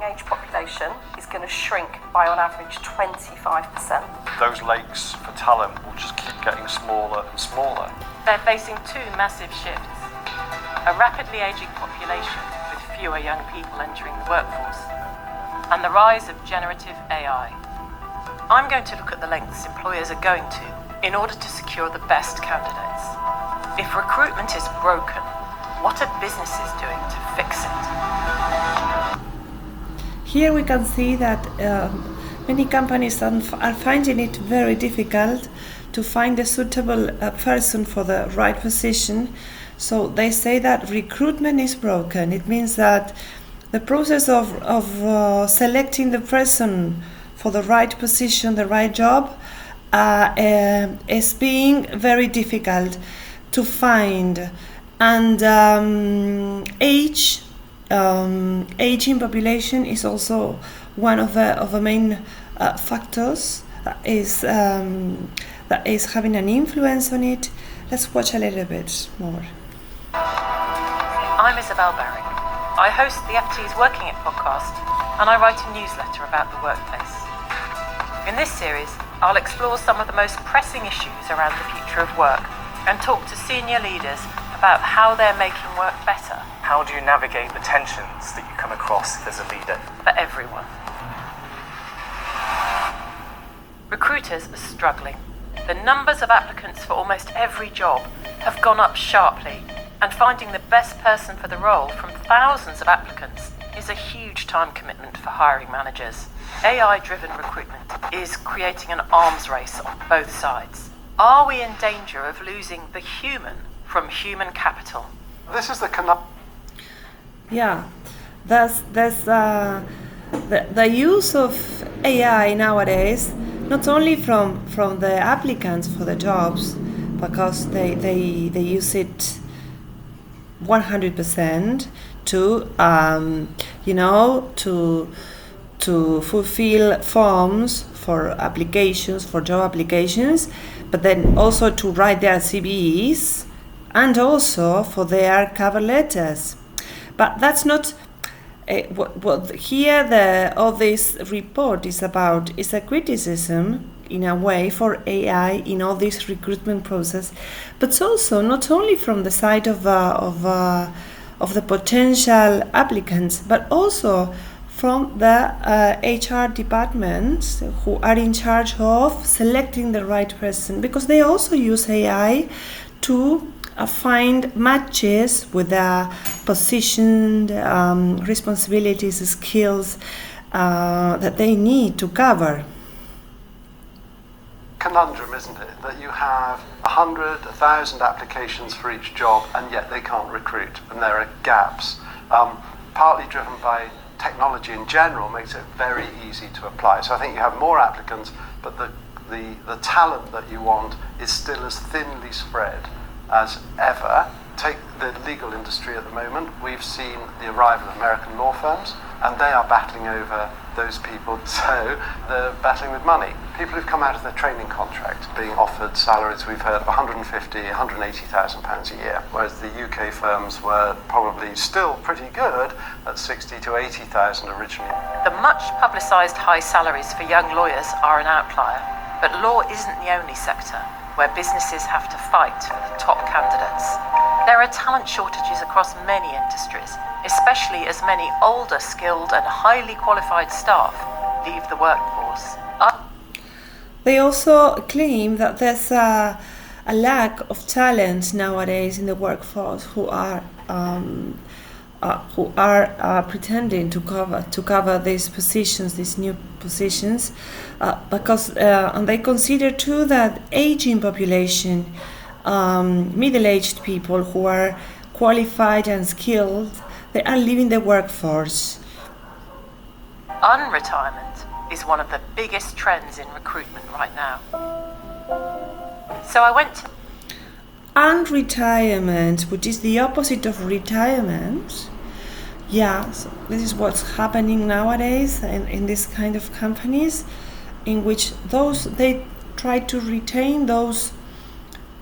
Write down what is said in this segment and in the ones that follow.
age population is going to shrink by on average 25%. Those lakes for talent will just keep getting smaller and smaller. They're facing two massive shifts. A rapidly aging population with fewer young people entering the workforce, and the rise of generative AI. I'm going to look at the lengths employers are going to in order to secure the best candidates. If recruitment is broken, what are businesses doing to fix it? Here we can see that many companies are finding it very difficult to find a suitable person for the right position. So they say that recruitment is broken. It means that the process of selecting the person for the right position, the right job, is being very difficult to find. And aging population is also one of the main factors that is having an influence on it. Let's watch a little bit more. I'm Isabel Barry. I host the FT's Working It podcast, and I write a newsletter about the workplace. In this series, I'll explore some of the most pressing issues around the future of work and talk to senior leaders about how they're making work better. How do you navigate the tensions that you come across as a leader? For everyone. Recruiters are struggling. The numbers of applicants for almost every job have gone up sharply, and finding the best person for the role from thousands of applicants is a huge time commitment for hiring managers. AI-driven recruitment is creating an arms race on both sides. Are we in danger of losing the human from human capital? This is the Yeah, there's the use of AI nowadays, not only from the applicants for the jobs, because they use it 100% to fulfill forms for applications, for job applications, but then also to write their CVs and also for their cover letters. But that's not what here all this report is about. Is a criticism in a way for AI in all this recruitment process, but also not only from the side of the potential applicants, but also from the HR departments who are in charge of selecting the right person, because they also use AI to find matches with the position, responsibilities, skills that they need to cover. Conundrum, isn't it? That you have 100, 1,000 applications for each job, and yet they can't recruit, and there are gaps. Partly driven by technology in general makes it very easy to apply. So I think you have more applicants, but the talent that you want is still as thinly spread as ever. Take the legal industry at the moment. We've seen the arrival of American law firms, and they are battling over those people, so they're battling with money. People who've come out of their training contract being offered salaries we've heard of £150,000, £180,000 a year, whereas the UK firms were probably still pretty good at £60,000 to £80,000 originally. The much publicised high salaries for young lawyers are an outlier, but law isn't the only sector where businesses have to fight for the top candidates. There are talent shortages across many industries, especially as many older, skilled and highly qualified staff leave the workforce. They also claim that there's a lack of talent nowadays in the workforce who are pretending to cover these positions, these new positions, because and they consider too that aging population, middle-aged people who are qualified and skilled, they are leaving the workforce. Unretirement is one of the biggest trends in recruitment right now. So I went to Unretirement, which is the opposite of retirement. Yeah, so this is what's happening nowadays in this kind of companies, in which they try to retain those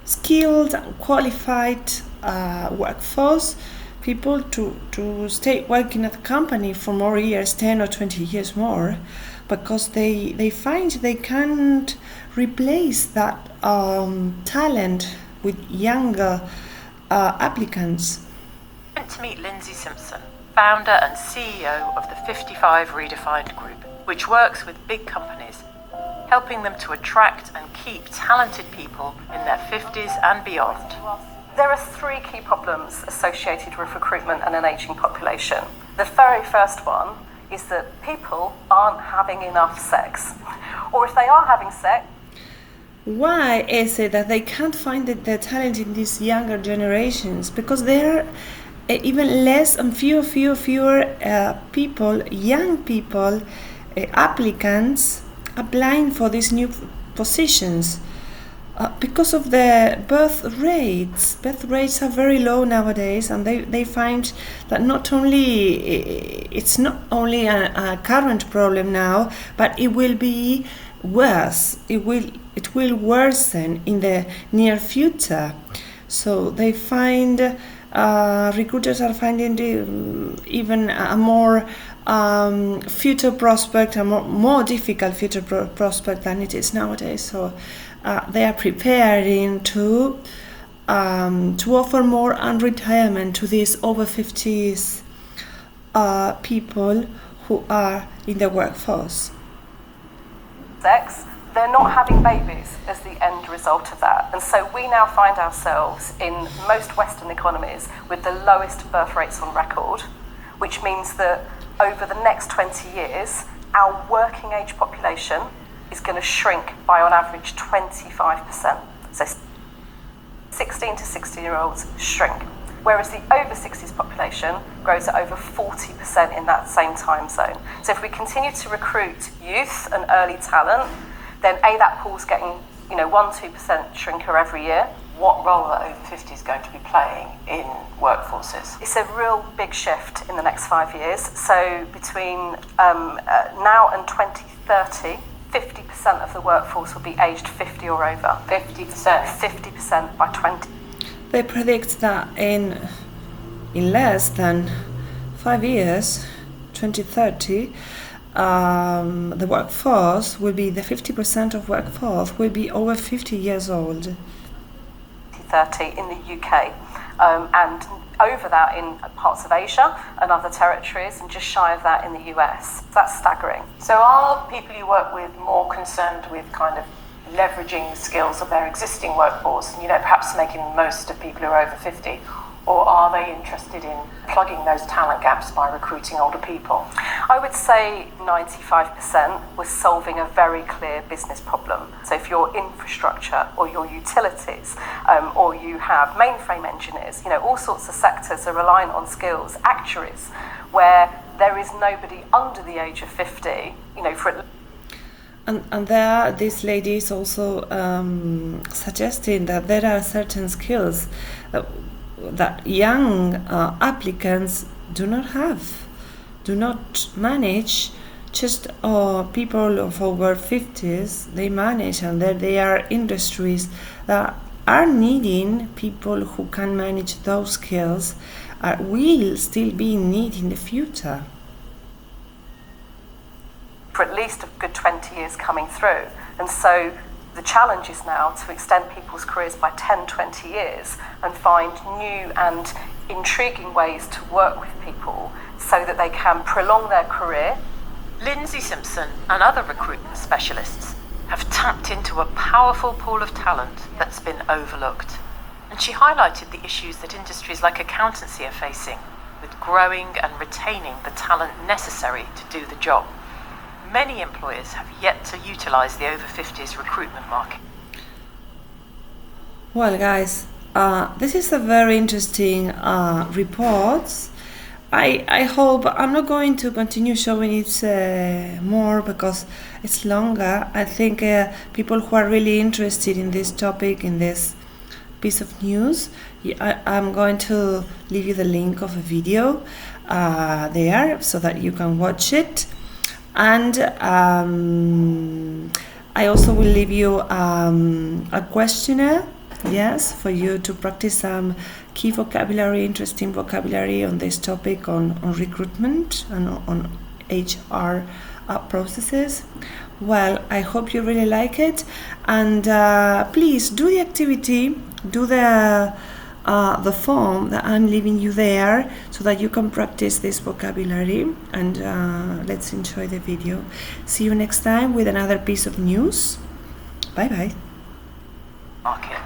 skilled and qualified workforce people to stay working at the company for more years, 10 or 20 years more, because they find they can't replace that talent with younger applicants. I went to meet Lindsay Simpson, founder and CEO of the 55 Redefined Group, which works with big companies, helping them to attract and keep talented people in their 50s and beyond. There are three key problems associated with recruitment and an ageing population. The very first one is that people aren't having enough sex. Or if they are having sex... Why is it that they can't find the talent in these younger generations? Because there are even less and fewer people, young people, applicants applying for these new positions. Because of the birth rates are very low nowadays, and they find that it's not only a current problem now, but it will be worse. It will worsen in the near future. So they find recruiters are finding even a more future prospect, a more difficult future prospect than it is nowadays. So they are preparing to offer more unretirement to these over 50s people who are in the workforce. Sex, they're not having babies as the end result of that. And so we now find ourselves in most Western economies with the lowest birth rates on record, which means that over the next 20 years, our working age population is going to shrink by on average 25%. So 16 to 60-year-olds shrink, whereas the over 60s population grows at over 40% in that same time zone. So if we continue to recruit youth and early talent, then that pool's getting 1-2% shrinker every year. What role are over 50s going to be playing in workforces? It's a real big shift in the next 5 years. So between now and 2030, 50% of the workforce will be aged 50 or over. 50%? 50% by 20. They predict that in less than 5 years, 2030, the workforce will be, the 50% of workforce will be over 50 years old. 30 in the UK, and over that in parts of Asia and other territories, and just shy of that in the US. That's staggering. So are people you work with more concerned with kind of leveraging skills of their existing workforce, perhaps making the most of people who are over 50, or are they interested in plugging those talent gaps by recruiting older people? I would say 95% was solving a very clear business problem. So if your infrastructure or your utilities, or you have mainframe engineers, all sorts of sectors are reliant on skills, actuaries, where there is nobody under the age of 50, for And there, this lady is also suggesting that there are certain skills that young applicants do not have, do not manage. Just people of over 50s, they manage, and there are industries that are needing people who can manage those skills, will still be in need in the future. For at least a good 20 years coming through. And so the challenge is now to extend people's careers by 10, 20 years and find new and intriguing ways to work with people so that they can prolong their career. Lindsay Simpson and other recruitment specialists have tapped into a powerful pool of talent that's been overlooked. And she highlighted the issues that industries like accountancy are facing with growing and retaining the talent necessary to do the job. Many employers have yet to utilise the over 50s recruitment market. Well, guys, this is a very interesting report. I hope I'm not going to continue showing it more because it's longer. I think people who are really interested in this topic, in this piece of news, I'm going to leave you the link of a video there so that you can watch it. And I also will leave you a questionnaire yes, for you to practice some key vocabulary, interesting vocabulary on this topic on recruitment and on HR processes. Well, I hope you really like it, and please do the activity, do the form that I'm leaving you there so that you can practice this vocabulary, and let's enjoy the video. See you next time with another piece of news. Bye bye. Market